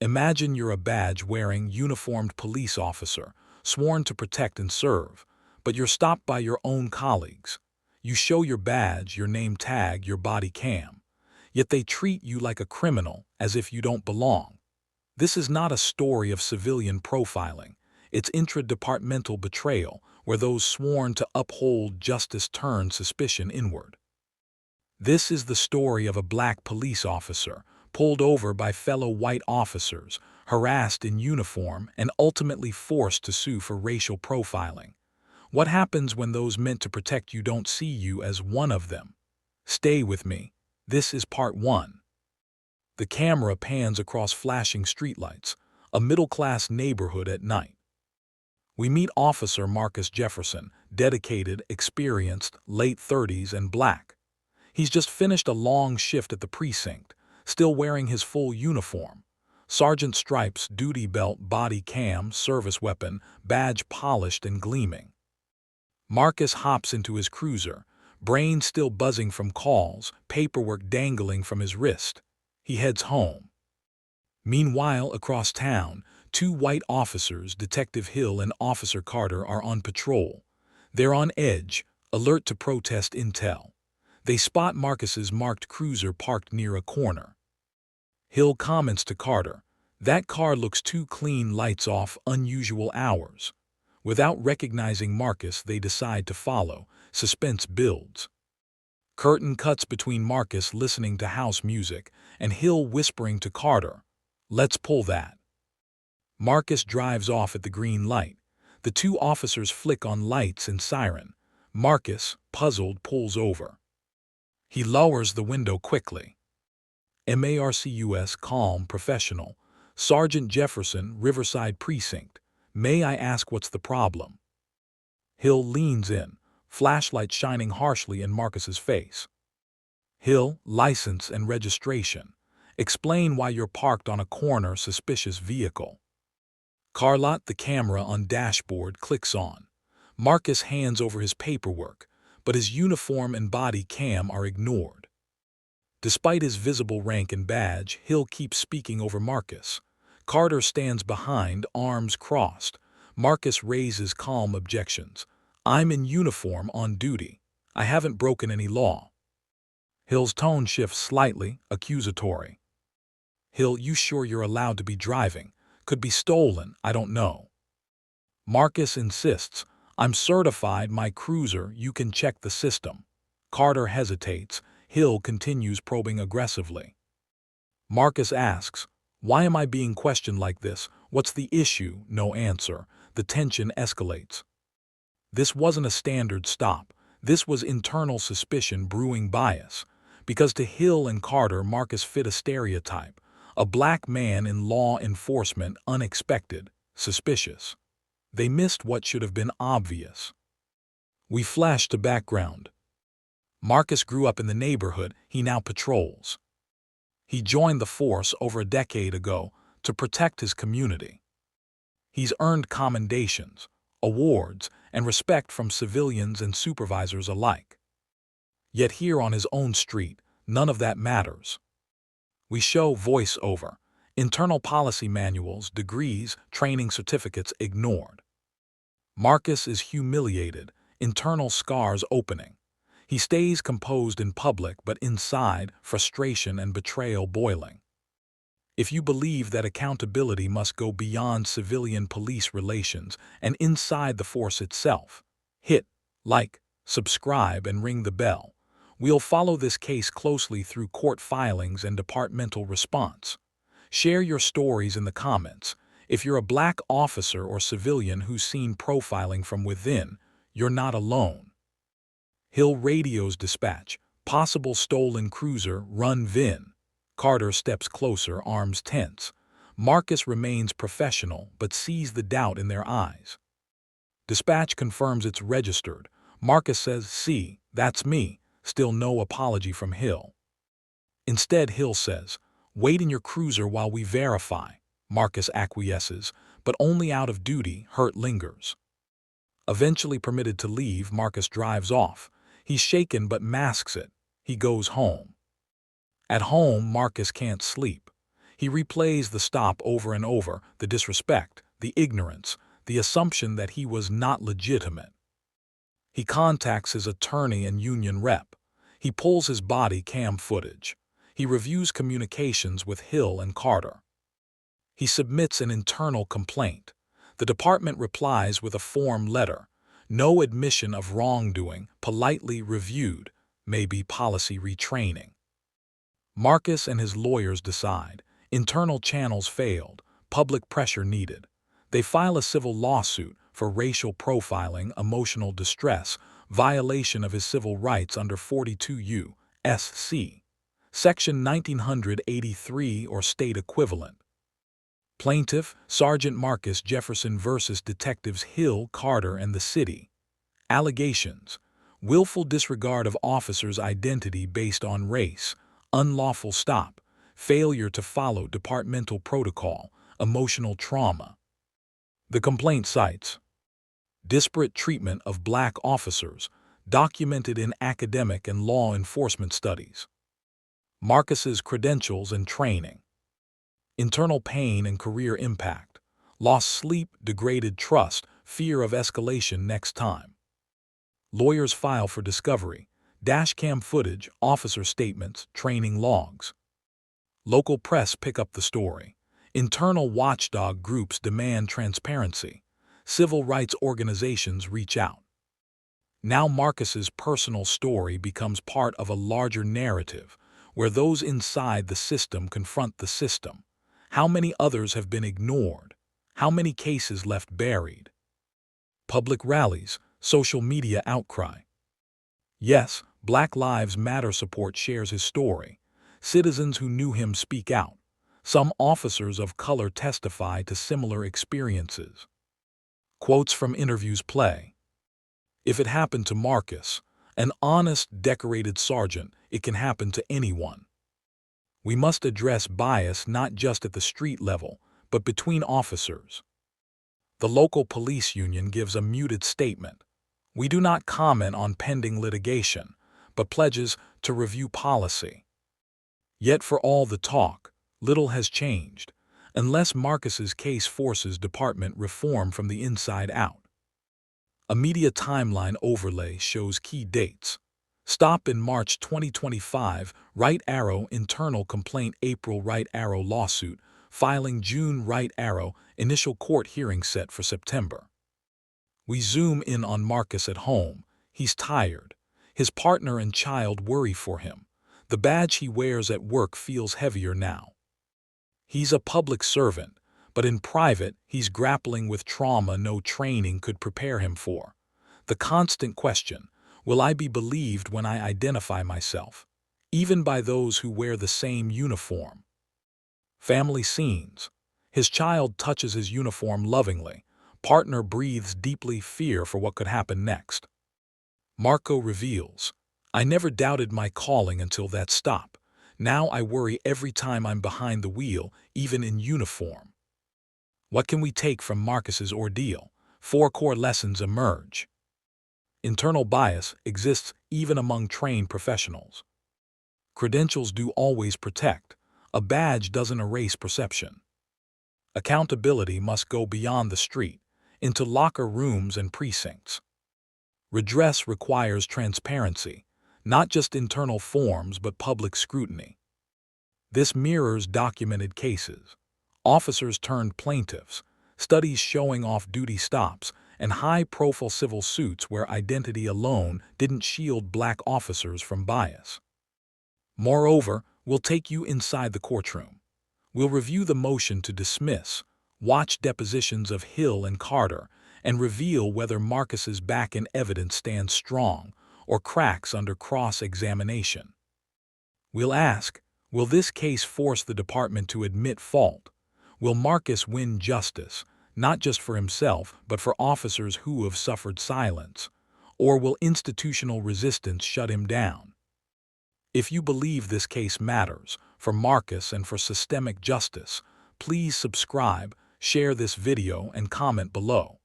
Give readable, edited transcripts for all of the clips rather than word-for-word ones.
Imagine you're a badge-wearing, uniformed police officer, sworn to protect and serve, but you're stopped by your own colleagues. You show your badge, your name tag, your body cam, yet they treat you like a criminal, as if you don't belong. This is not a story of civilian profiling. It's intra-departmental betrayal, where those sworn to uphold justice turn suspicion inward. This is the story of a black police officer, pulled over by fellow white officers, harassed in uniform, and ultimately forced to sue for racial profiling. What happens when those meant to protect you don't see you as one of them? Stay with me. This is part 1. The camera pans across flashing streetlights, a middle-class neighborhood at night. We meet Officer Marcus Jefferson, dedicated, experienced, late 30s and black. He's just finished a long shift at the precinct, still wearing his full uniform. Sergeant stripes, duty belt, body cam, service weapon, badge polished and gleaming. Marcus hops into his cruiser, brain still buzzing from calls, paperwork dangling from his wrist. He heads home. Meanwhile, across town, 2 white officers, Detective Hill and Officer Carter, are on patrol. They're on edge, alert to protest intel. They spot Marcus's marked cruiser parked near a corner. Hill comments to Carter, "That car looks too clean, lights off, unusual hours." Without recognizing Marcus, they decide to follow. Suspense builds. Curtain cuts between Marcus listening to house music and Hill whispering to Carter, "Let's pull that." Marcus drives off at the green light. The 2 officers flick on lights and siren. Marcus, puzzled, pulls over. He lowers the window quickly. "Marcus, calm, professional. Sergeant Jefferson, Riverside Precinct. May I ask what's the problem?" Hill leans in, flashlight shining harshly in Marcus's face. "Hill, license and registration. Explain why you're parked on a corner, suspicious vehicle." Carlot, the camera on dashboard, clicks on. Marcus hands over his paperwork, but his uniform and body cam are ignored. Despite his visible rank and badge, Hill keeps speaking over Marcus. Carter stands behind, arms crossed. Marcus raises calm objections. "I'm in uniform, on duty. I haven't broken any law." Hill's tone shifts slightly, accusatory. "Hill, you sure you're allowed to be driving? Could be stolen, I don't know." Marcus insists, "I'm certified, my cruiser, you can check the system." Carter hesitates. Hill continues probing aggressively. Marcus asks, "Why am I being questioned like this? What's the issue?" No answer. The tension escalates. This wasn't a standard stop. This was internal suspicion brewing bias. Because to Hill and Carter, Marcus fit a stereotype. A black man in law enforcement, unexpected, suspicious. They missed what should have been obvious. We flash to background. Marcus grew up in the neighborhood he now patrols. He joined the force over a decade ago to protect his community. He's earned commendations, awards, and respect from civilians and supervisors alike. Yet here on his own street, none of that matters. We show voiceover, internal policy manuals, degrees, training certificates ignored. Marcus is humiliated, internal scars opening. He stays composed in public, but inside, frustration and betrayal boiling. If you believe that accountability must go beyond civilian-police relations and inside the force itself, hit like, subscribe, and ring the bell. We'll follow this case closely through court filings and departmental response. Share your stories in the comments. If you're a black officer or civilian who's seen profiling from within, you're not alone. Hill radios dispatch, possible stolen cruiser, run VIN. Carter steps closer, arms tense. Marcus remains professional but sees the doubt in their eyes. Dispatch confirms it's registered. Marcus says, "See, that's me." Still no apology from Hill. Instead, Hill says, "Wait in your cruiser while we verify." Marcus acquiesces, but only out of duty. Hurt lingers. Eventually permitted to leave, Marcus drives off. He's shaken but masks it. He goes home. At home, Marcus can't sleep. He replays the stop over and over, the disrespect, the ignorance, the assumption that he was not legitimate. He contacts his attorney and union rep. He pulls his body cam footage. He reviews communications with Hill and Carter. He submits an internal complaint. The department replies with a form letter. No admission of wrongdoing, politely reviewed, maybe policy retraining. Marcus and his lawyers decide. Internal channels failed, public pressure needed. They file a civil lawsuit for racial profiling, emotional distress, violation of his civil rights under 42 U.S.C. Section 1983 or state equivalent. Plaintiff, Sergeant Marcus Jefferson versus Detectives Hill, Carter, and the City. Allegations: willful disregard of officer's identity based on race, unlawful stop, failure to follow departmental protocol, emotional trauma. The complaint cites disparate treatment of black officers, documented in academic and law enforcement studies. Marcus's credentials and training. Internal pain and career impact. Lost sleep, degraded trust, fear of escalation next time. Lawyers file for discovery. Dashcam footage, officer statements, training logs. Local press pick up the story. Internal watchdog groups demand transparency. Civil rights organizations reach out. Now Marcus's personal story becomes part of a larger narrative, where those inside the system confront the system. How many others have been ignored? How many cases left buried? Public rallies, social media outcry. Yes, Black Lives Matter support shares his story. Citizens who knew him speak out. Some officers of color testify to similar experiences. Quotes from interviews play. If it happened to Marcus, an honest, decorated sergeant, it can happen to anyone. We must address bias not just at the street level, but between officers. The local police union gives a muted statement. We do not comment on pending litigation, but pledges to review policy. Yet for all the talk, little has changed, unless Marcus's case forces department reform from the inside out. A media timeline overlay shows key dates. Stop in March 2025, right arrow internal complaint April right arrow lawsuit, filing June right arrow initial court hearing set for September. We zoom in on Marcus at home. He's tired. His partner and child worry for him. The badge he wears at work feels heavier now. He's a public servant, but in private he's grappling with trauma no training could prepare him for. The constant question: will I be believed when I identify myself, even by those who wear the same uniform? Family scenes. His child touches his uniform lovingly. Partner breathes deeply, fear for what could happen next. Marco reveals, I never doubted my calling until that stop. Now I worry every time I'm behind the wheel, even in uniform. What can we take from Marcus's ordeal? 4 core lessons emerge. Internal bias exists even among trained professionals. Credentials do always protect. A badge doesn't erase perception. Accountability must go beyond the street, into locker rooms and precincts. Redress requires transparency, not just internal forms but public scrutiny. This mirrors documented cases. Officers turned plaintiffs, studies showing off-duty stops, and high-profile civil suits where identity alone didn't shield black officers from bias. Moreover, we'll take you inside the courtroom. We'll review the motion to dismiss, watch depositions of Hill and Carter, and reveal whether Marcus's back-end evidence stands strong or cracks under cross-examination. We'll ask, will this case force the department to admit fault? Will Marcus win justice, not just for himself, but for officers who have suffered silence? Or will institutional resistance shut him down? If you believe this case matters, for Marcus and for systemic justice, please subscribe, share this video, and comment below.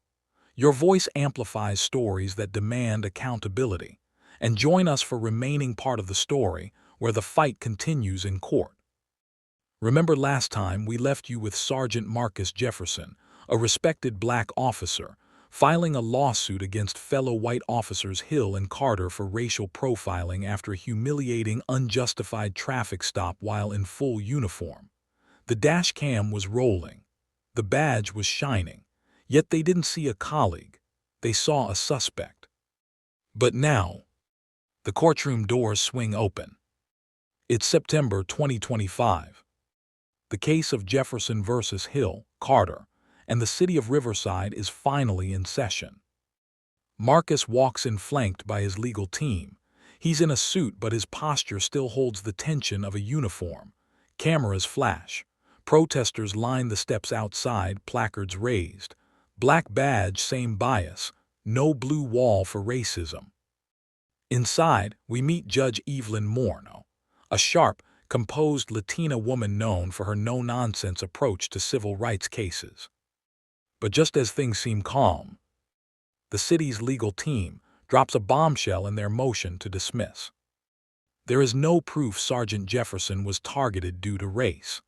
Your voice amplifies stories that demand accountability. And join us for remaining part of the story, where the fight continues in court. Remember last time we left you with Sergeant Marcus Jefferson, a respected black officer, filing a lawsuit against fellow white officers Hill and Carter for racial profiling after a humiliating, unjustified traffic stop while in full uniform. The dash cam was rolling. The badge was shining. Yet they didn't see a colleague. They saw a suspect. But now, the courtroom doors swing open. It's September 2025. The case of Jefferson versus Hill, Carter, and the city of Riverside is finally in session. Marcus walks in flanked by his legal team. He's in a suit, but his posture still holds the tension of a uniform. Cameras flash. Protesters line the steps outside, placards raised. Black badge, same bias. No blue wall for racism. Inside, we meet Judge Evelyn Morno, a sharp, composed Latina woman known for her no-nonsense approach to civil rights cases. But just as things seem calm, the city's legal team drops a bombshell in their motion to dismiss. There is no proof Sergeant Jefferson was targeted due to race.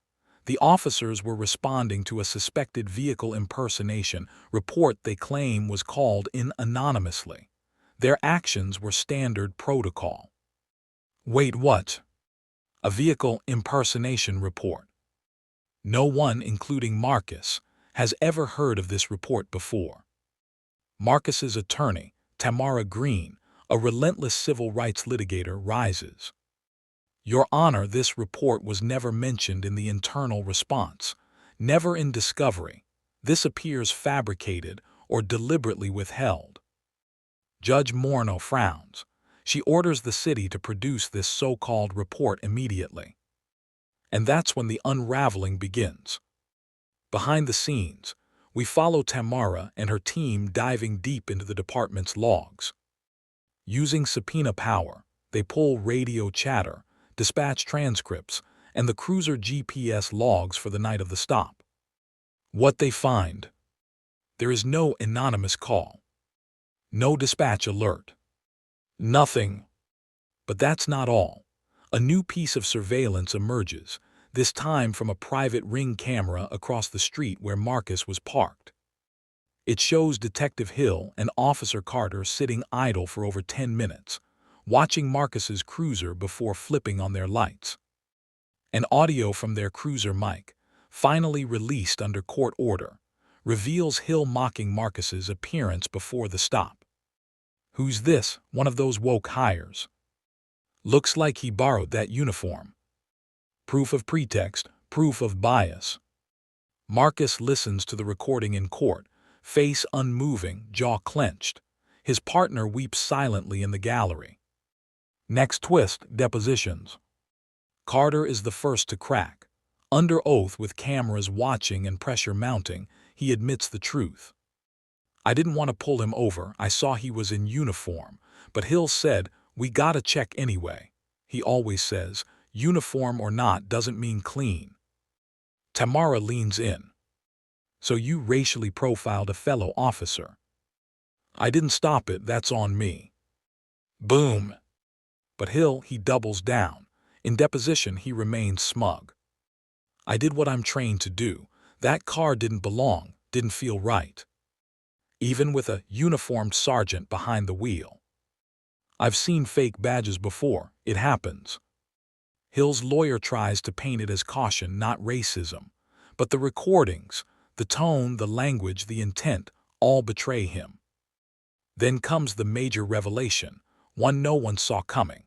The officers were responding to a suspected vehicle impersonation report they claim was called in anonymously. Their actions were standard protocol. Wait, what? A vehicle impersonation report. No one, including Marcus, has ever heard of this report before. Marcus's attorney, Tamara Green, a relentless civil rights litigator, rises. Your Honor, this report was never mentioned in the internal response, never in discovery. This appears fabricated or deliberately withheld. Judge Morno frowns. She orders the city to produce this so-called report immediately. And that's when the unraveling begins. Behind the scenes, we follow Tamara and her team diving deep into the department's logs. Using subpoena power, they pull radio chatter, dispatch transcripts, and the cruiser GPS logs for the night of the stop. What they find? There is no anonymous call. No dispatch alert. Nothing. But that's not all. A new piece of surveillance emerges, this time from a private Ring camera across the street where Marcus was parked. It shows Detective Hill and Officer Carter sitting idle for over 10 minutes, watching Marcus's cruiser before flipping on their lights. An audio from their cruiser mic, finally released under court order, reveals Hill mocking Marcus's appearance before the stop. Who's this? One of those woke hires. Looks like he borrowed that uniform. Proof of pretext, proof of bias. Marcus listens to the recording in court, face unmoving, jaw clenched. His partner weeps silently in the gallery. Next twist, depositions. Carter is the first to crack. Under oath, with cameras watching and pressure mounting, he admits the truth. I didn't want to pull him over. I saw he was in uniform. But Hill said, we gotta check anyway. He always says, uniform or not doesn't mean clean. Tamara leans in. So you racially profiled a fellow officer. I didn't stop it, that's on me. Boom. But Hill, he doubles down. In deposition, he remains smug. I did what I'm trained to do. That car didn't belong, didn't feel right. Even with a uniformed sergeant behind the wheel. I've seen fake badges before, it happens. Hill's lawyer tries to paint it as caution, not racism. But the recordings, the tone, the language, the intent, all betray him. Then comes the major revelation, one no one saw coming.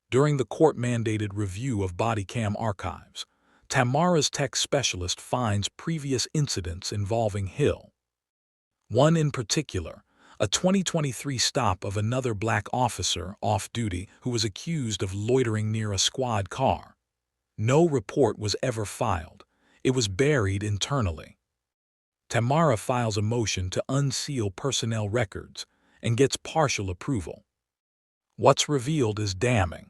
During the court-mandated review of body cam archives, Tamara's tech specialist finds previous incidents involving Hill. One in particular, a 2023 stop of another black officer off-duty who was accused of loitering near a squad car. No report was ever filed. It was buried internally. Tamara files a motion to unseal personnel records and gets partial approval. What's revealed is damning.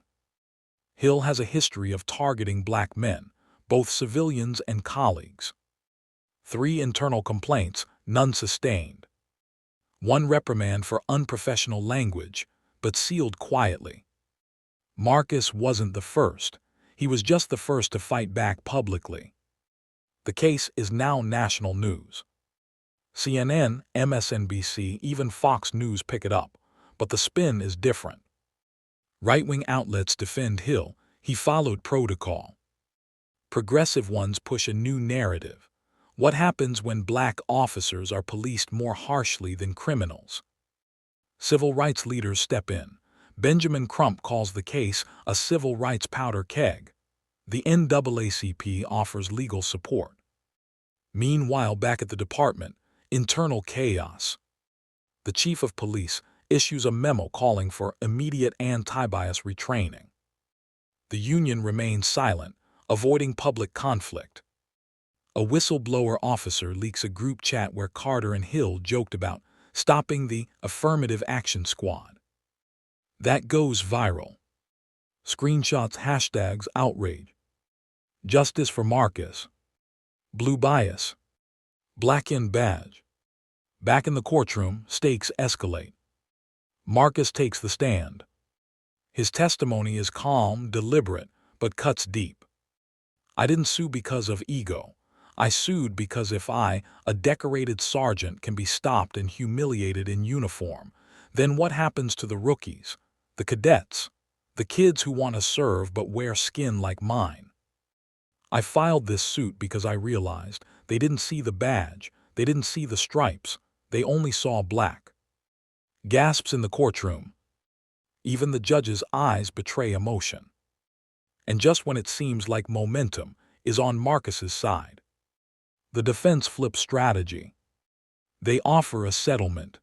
Hill has a history of targeting black men, both civilians and colleagues. 3 internal complaints, none sustained. 1 reprimand for unprofessional language, but sealed quietly. Marcus wasn't the first. He was just the first to fight back publicly. The case is now national news. CNN, MSNBC, even Fox News pick it up, but the spin is different. Right-wing outlets defend Hill. He followed protocol. Progressive ones push a new narrative. What happens when black officers are policed more harshly than criminals? Civil rights leaders step in. Benjamin Crump calls the case a civil rights powder keg. The NAACP offers legal support. Meanwhile, back at the department, internal chaos. The chief of police issues a memo calling for immediate anti-bias retraining. The union remains silent, avoiding public conflict. A whistleblower officer leaks a group chat where Carter and Hill joked about stopping the affirmative action squad. That goes viral. Screenshots, hashtags, outrage. Justice for Marcus. Blue bias. Black in badge. Back in the courtroom, stakes escalate. Marcus takes the stand. His testimony is calm, deliberate, but cuts deep. I didn't sue because of ego. I sued because if I, a decorated sergeant, can be stopped and humiliated in uniform, then what happens to the rookies, the cadets, the kids who want to serve but wear skin like mine? I filed this suit because I realized they didn't see the badge, they didn't see the stripes, they only saw black. Gasps in the courtroom. Even the judge's eyes betray emotion. And just when it seems like momentum is on Marcus's side, the defense flips strategy. They offer a settlement.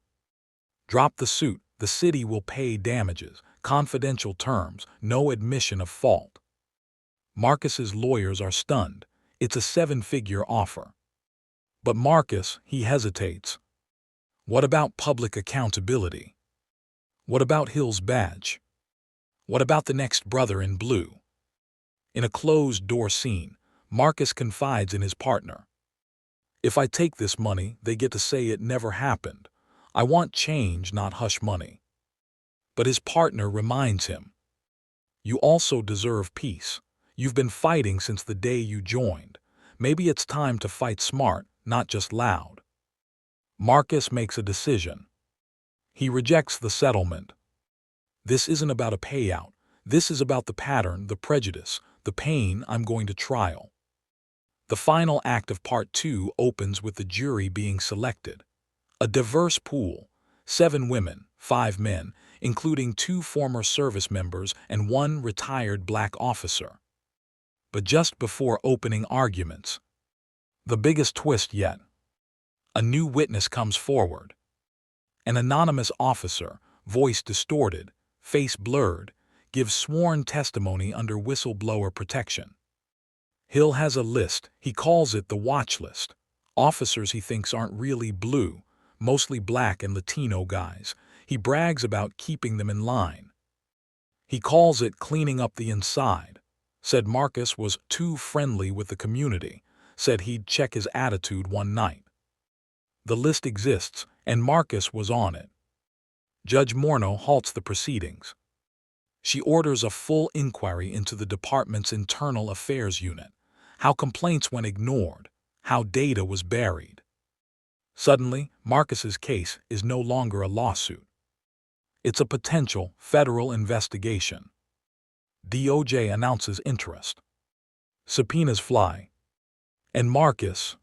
Drop the suit, the city will pay damages, confidential terms, no admission of fault. Marcus's lawyers are stunned. It's a 7-figure offer. But Marcus, he hesitates. What about public accountability? What about Hill's badge? What about the next brother in blue? In a closed-door scene, Marcus confides in his partner. If I take this money, they get to say it never happened. I want change, not hush money. But his partner reminds him, you also deserve peace. You've been fighting since the day you joined. Maybe it's time to fight smart, not just loud. Marcus makes a decision. He rejects the settlement. This isn't about a payout. This is about the pattern, the prejudice, the pain. I'm going to trial. The final act of Part 2 opens with the jury being selected. A diverse pool, 7 women, 5 men, including 2 former service members and 1 retired black officer. But just before opening arguments, the biggest twist yet, a new witness comes forward. An anonymous officer, voice distorted, face blurred, gives sworn testimony under whistleblower protection. Hill has a list. He calls it the watch list. Officers he thinks aren't really blue, mostly black and Latino guys. He brags about keeping them in line. He calls it cleaning up the inside. Said Marcus was too friendly with the community. Said he'd check his attitude one night. The list exists, and Marcus was on it. Judge Morneau halts the proceedings. She orders a full inquiry into the department's internal affairs unit, how complaints went ignored, how data was buried. Suddenly, Marcus's case is no longer a lawsuit. It's a potential federal investigation. DOJ announces interest. Subpoenas fly. And Marcus,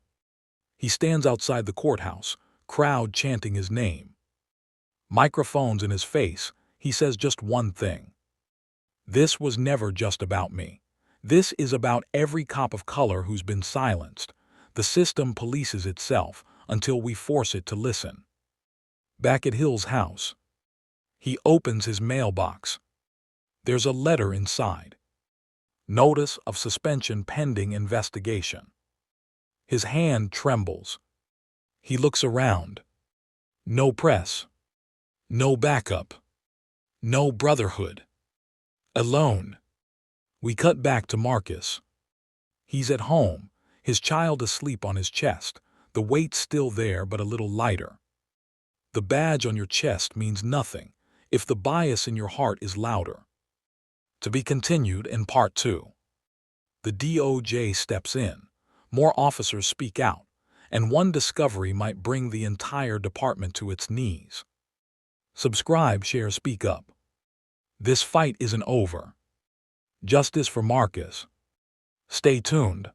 he stands outside the courthouse, crowd chanting his name. Microphones in his face, he says just one thing. This was never just about me. This is about every cop of color who's been silenced. The system polices itself until we force it to listen. Back at Hill's house, he opens his mailbox. There's a letter inside. Notice of suspension pending investigation. His hand trembles. He looks around. No press. No backup. No brotherhood. Alone. We cut back to Marcus. He's at home, his child asleep on his chest, the weight still there but a little lighter. The badge on your chest means nothing if the bias in your heart is louder. To be continued in Part 2. The DOJ steps in, more officers speak out, and one discovery might bring the entire department to its knees. Subscribe, share, speak up. This fight isn't over. Justice for Marcus. Stay tuned.